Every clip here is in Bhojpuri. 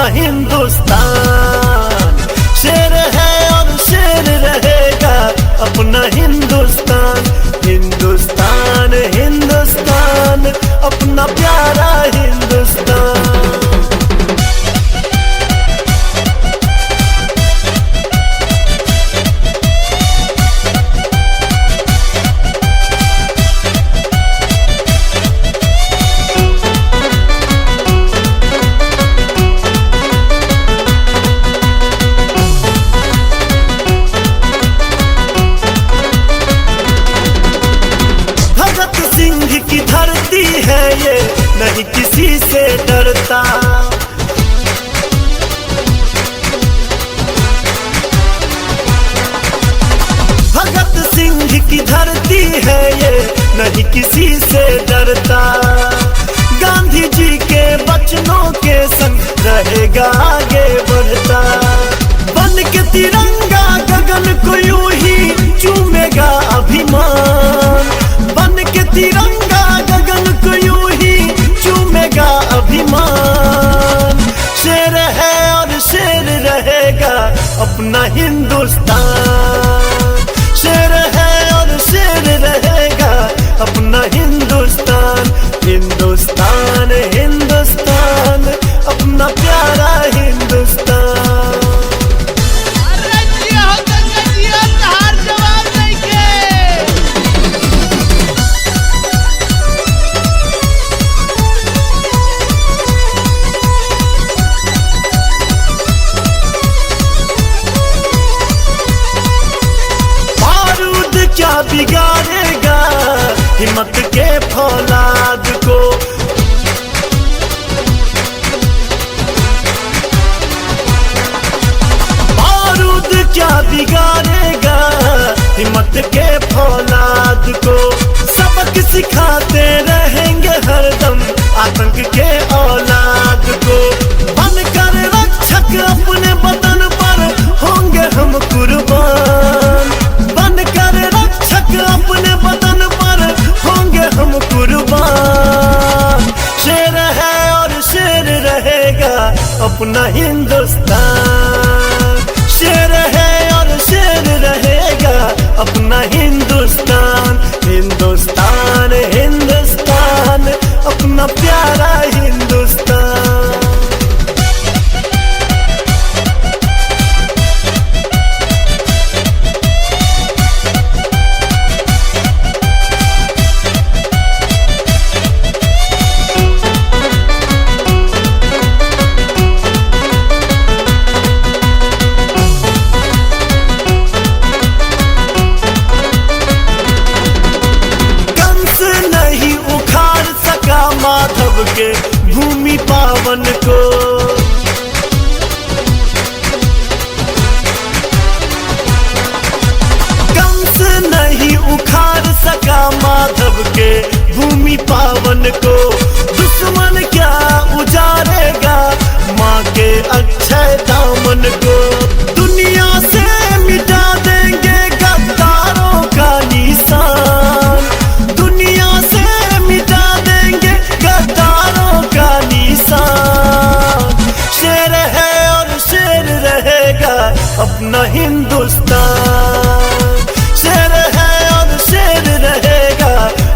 अपना हिंदुस्तान। शेर है और शेर रहेगा अपना हिंदुस्तान। हिंदुस्तान हिंदुस्तान अपना प्यारा हिंदुस्तान। की धरती है ये नहीं किसी से डरता। भगत सिंह की धरती है ये नहीं किसी से डरता। गांधी जी के वचनों के संग रहेगा आगे बढ़ता। बन के तिरंगा गगन को यूं ही चूमेगा अभिमान। बन के तिरंगा गगन को यूं ही चूमेगा अभिमान। शेर है और शेर रहेगा अपना हिंदुस्तान। शेर है और शेर रहेगा अपना हिंदुस्तान। हिंदुस्तान हिंदुस्तान अपना प्यारा हिंदुस्तान। क्या बिगाड़ेगा हिम्मत के फौलाद को। बारूद क्या बिगाड़ेगा हिम्मत के फौलाद को। सबक सिखाते रहेंगे हरदम आतंक के औलाद को। बनकर रक्षक अपने बदन पर होंगे हम कुर्बान। बनकर रक्षक अपने बदन पर होंगे हम कुर्बान। शेर है और शेर रहेगा अपना हिंदुस्तान। शेर है और शेर रहेगा अपना हिंदुस्तान। हिंदुस्तान हिंदुस्तान अपना प्यारा हिंदुस्तान। माधव के भूमि पावन को। कंस नहीं उखाड़ सका माधव के भूमि पावन को। दुश्मन क्या उजाड़ेगा माँ के अक्षय दामन को। दुनिया से मिटा देंगे गद्दारों का निशान। दुनिया से मिटा देंगे गद्दारों का निशान। शेर है और शेर रहेगा अपना हिंदुस्तान। शेर है और शेर रहेगा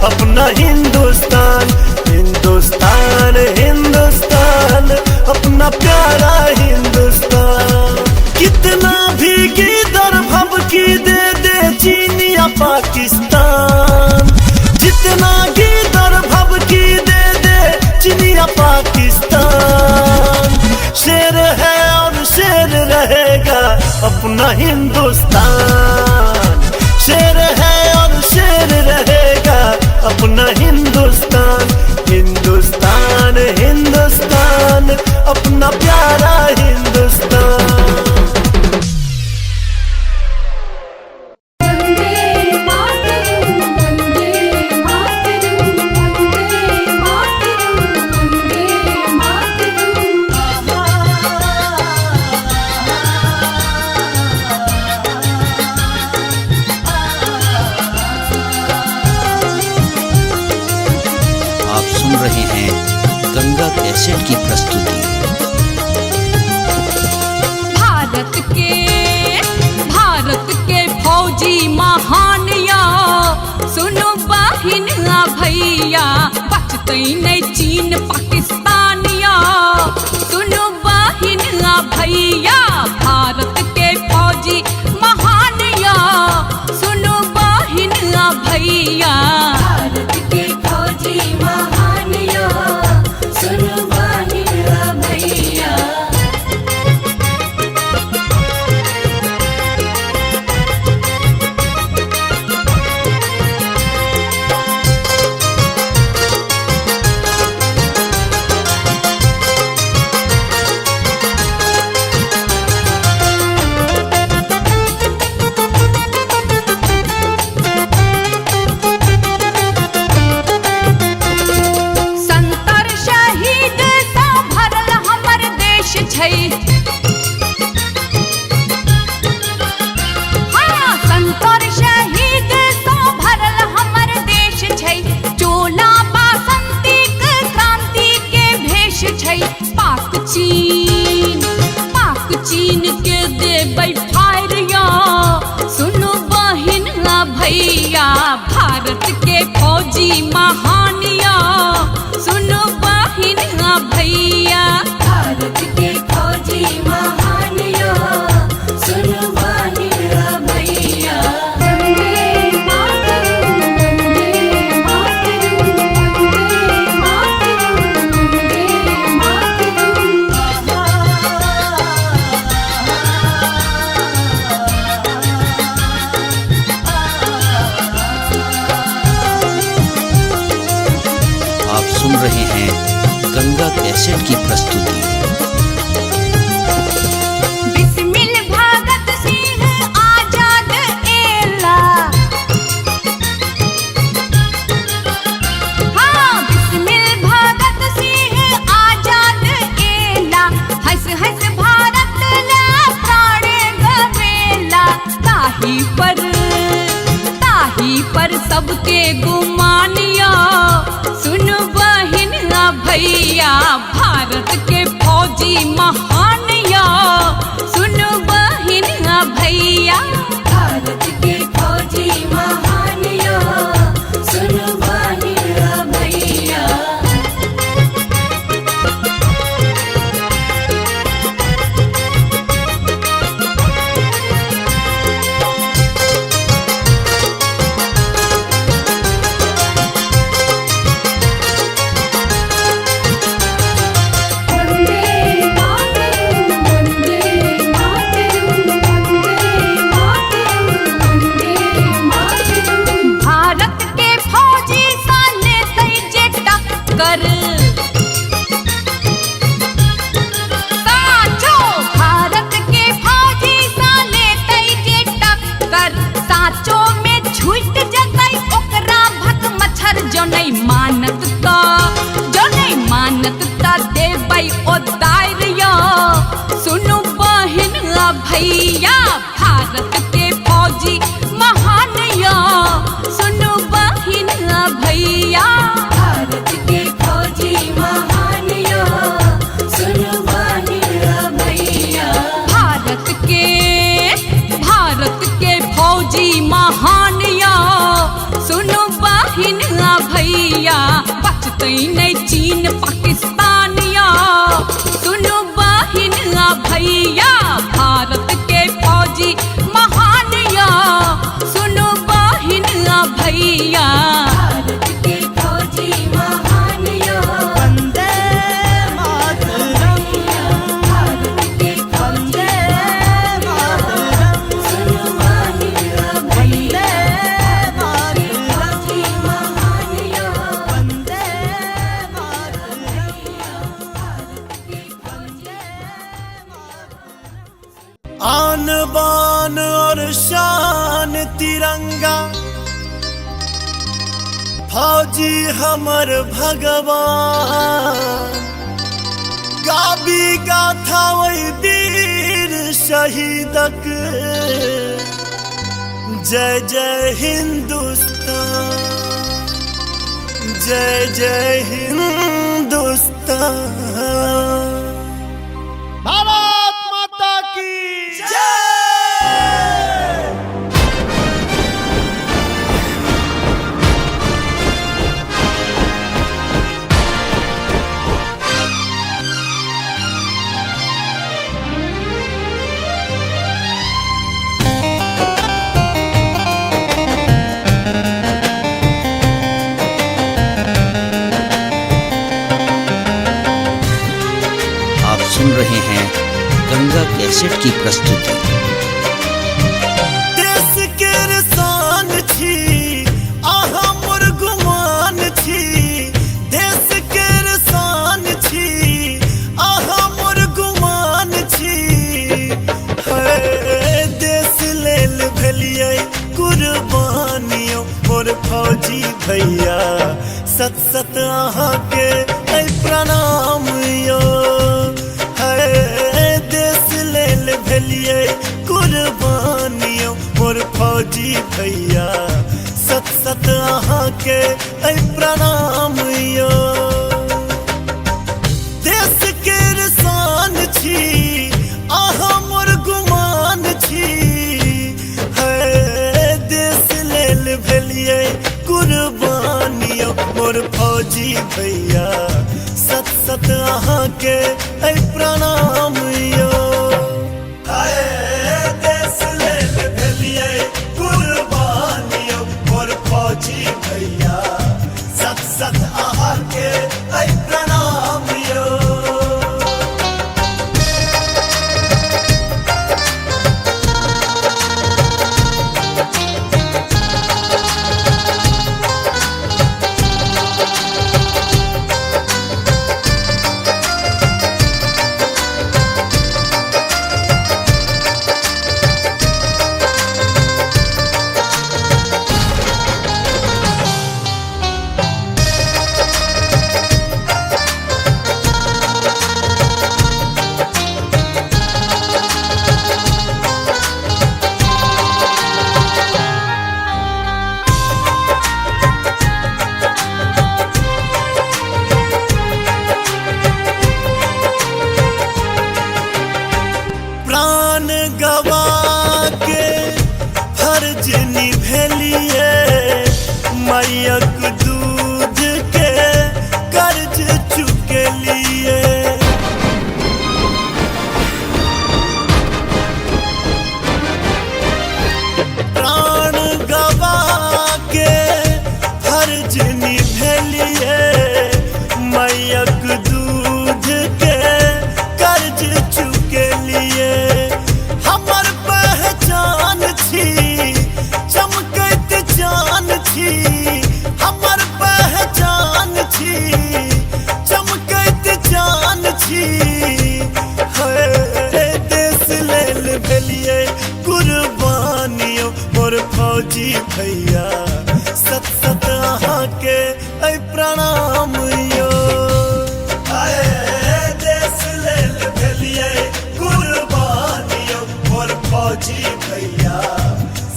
अपना हिंदुस्तान। हिंदुस्तान हिंदुस्तान अपना प्यारा हिंदुस्तान। कितना भी गिदर भभकी दे दे चीन या पाकिस्तान। जितना गिदर भभकी दे दे चीन या पाकिस्तान। शेर है और शेर रहेगा अपना हिंदुस्तान। शेर है और शेर रहेगा अपना हिंदुस्तान। हिंदुस्तान हिंदुस्तान अपना प्यारा हिंदुस्तान। रहे हैं गंगा कैसेट की प्रस्तुति। भैया बचतै नहीं चीन पाकिस्तानिया। सुनो बहिन भैया भारत के फौजी महानिया। सुनो बहिन भैया भारत के फौजी महानिया। सुनो बहिन भैया। संतर शहीद सा भरल हमर देश छै। हाँ, संतर शहीद सा भरल हमर देश छै। चोला बासंतिक क्रांति के भेष छै। पाक चीन के देबै फायरिया। सुनो बहिन भैया भारत के फौजी महानिया। सुनो बहिन भैया भारत के फौजी महानिया। सुनो बहिन भैया। वंदे मातरम, वंदे मातरम, वंदे मातरम, वंदे आप सुन रहे हैं गंगा कैसेट की प्रस्तुति। बिस्मिल भगत सिंह आजाद एला। हाँ, बिस्मिल भगत सिंह आजाद एला। हंस हंस भारत ला प्राणे गवेला। ताही पर सबके गुमानिया। सुन बहिन भैया भारत के फौजी महानिया। सुन बहिन भैया भारत के फौजी महानिया। सुनो बहिन भैया। वंदे मातरम, वंदे मातरम, वंदे मातरम, वंदे मातरम। भारत के फौजी साले तै जे टक्कर। साचो भारत के फौजी साले तै जे टक्कर। साचो में छूट जतै ओकरा भक मच्छर। जो नहीं मानत त देबै ओ दायरिया। सुनो बहिन भैया भारत के फौजी महानिया। सुनो बहिन भैया भारत के फौजी महानिया। सुनो बहिन भैया। भारत के फौजी महानिया। सुनो बहिन भैया बचतै नहीं चीन पाकिस्तानिया। सुनो बहिन भैया भारत के फौजी महानिया। सुनो बहिन भैया भारत के फौजी महानिया। वंदे मातरम, भारत के फौजी मातरम, सुनो बहिन भैया। वंदे फौजी महानिया। वंदे मातरम। आन बान और शान तिरंगा। फौजी हमर भगवान। गाबी गाथा वही वीर शहीदक। जय जय हिंदुस्तान, जय जय हिंदुस्तान। भारत माता की जय। कैसेट की प्रस्तुति। देश के रसान छी आहा मोर गुमान छी, देश के रसान छी आहा मोर गुमान छी। है देश लेल भेलियै कुर्बानियों मोर फौजी भैया, सत सत आहा के ऐ प्रणाम यो। है देश लेल भेलियै कुर्बानियों मोर फौजी भैया, सत सत आहा के ऐ प्रणाम यो। देश के रसान छी आहा मोर गुमान छी, है देश लेल भेलियै कुर्बानियों मोर फौजी भैया, सत सत आहा के ऐ प्रणाम यो। है देश लेल भेलियै कुर्बानियों मोर फौजी भैया, सत सत आहा के ऐ प्रणाम यो। प्राण गवा के फर्ज निभेलिए, मैयक दूध के कर्ज चुकेलिए। प्राण गवा के फर्ज निभेलिए, मैयक दूध के कर्ज चुकेलिए। हमर पहचान छी चमकैत जान छी, हमर पहचान छी चमकैत जान छी। है देश लेल भेलियै कुर्बानियों मोर फौजी भैया, सत सत आहा के ऐ प्रणाम यो। है देश लेल भेलियै कुर्बानियों मोर फौजी भैया,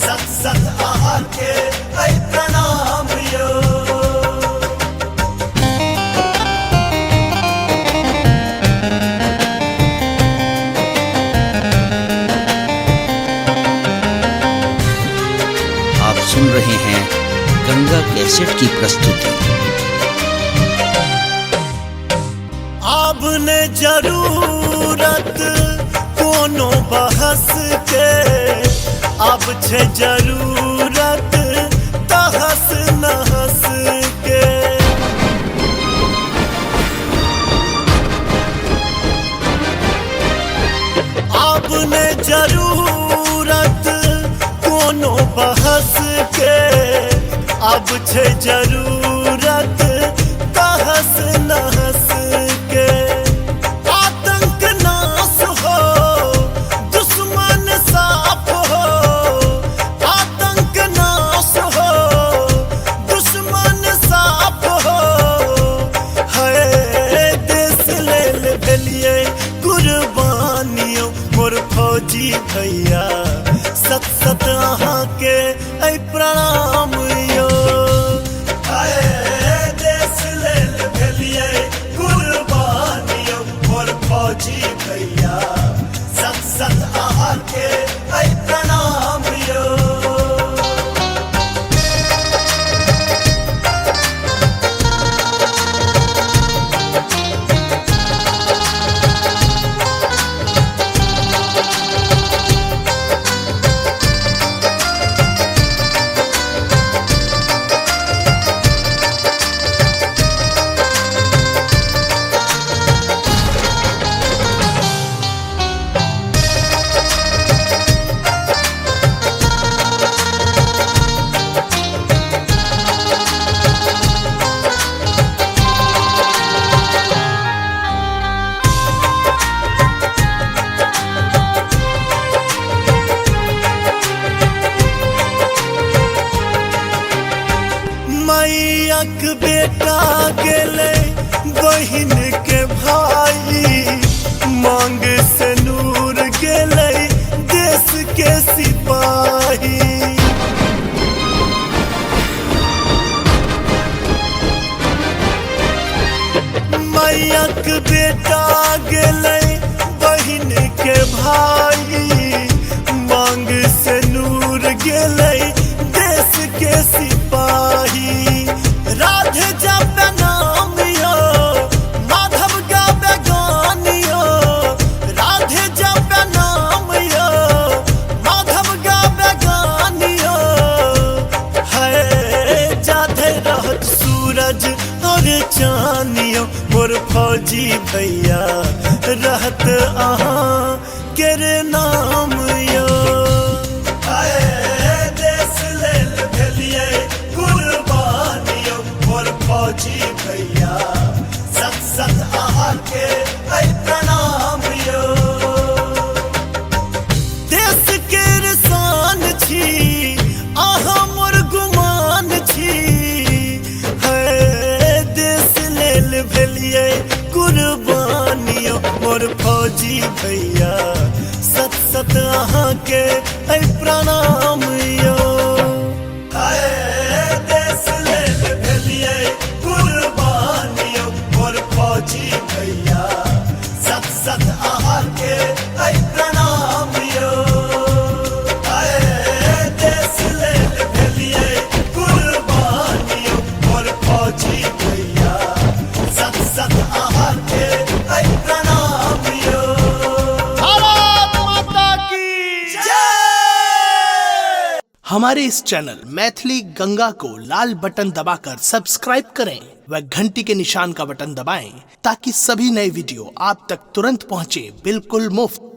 सत सत आहा के ऐ प्रणाम यो। आप सुन रहे हैं गंगा कैसेट की प्रस्तुति। अब ने जरूरत कोनो बहस के, अब छे जरूरत तहस नहस के। अब ने जरूरत कोनो बहस के, अब छे जरूरत तहस नहस के। आतंक नाश हो दुश्मन साफ हो, आतंक नाश हो दुश्मन साफ हो। है देश लेल भेलियै कुर्बानियों मोर फौजी भैया, सत सत आहा के ऐ प्रणाम यो। है देश लेल भेलियै कुर्बानियों मोर फौजी भैया, सत सत आहा के ऐ प्रणाम यो। के बेटा गेले बहिन के भाई, मांग से नूर गेले देश के सिपाही। मैया के बेटा गेले बहिन के भाई, मांग से नूर गेले देश के सिपाही। राधे जब नाम यो माधव गावे गान यो, राधे जब नाम यो माधव गावे गान यो। है जाधे रहत सूरज और चानियो, मोर फौजी भैया रहत अहाँ केरे नाम यो। देश लेल भेलिए कुर्बानियो, मोर फौजी भैया सत सत अहाँ के प्रणाम यो। देश के रसान छी अहाँ मोर गुमान छी, है देश लेल भेलिए कुर्बानियो, मोर फौजी भैया सत सत अहाँ के प्रणाम यो। देश लेल भेलिए कुर्बानियो, मोर फौजी भैया सत सत अहाँ के प्रणाम यो। देश लेल भेलिए कुर्बानियो, मोर फौजी भैया सत सत अहाँ के प्रणाम यो। भारत माता की जय। हमारे इस चैनल मैथिली गंगा को लाल बटन दबाकर सब्सक्राइब करें व घंटी के निशान का बटन दबाएं ताकि सभी नए वीडियो आप तक तुरंत पहुंचे बिल्कुल मुफ्त।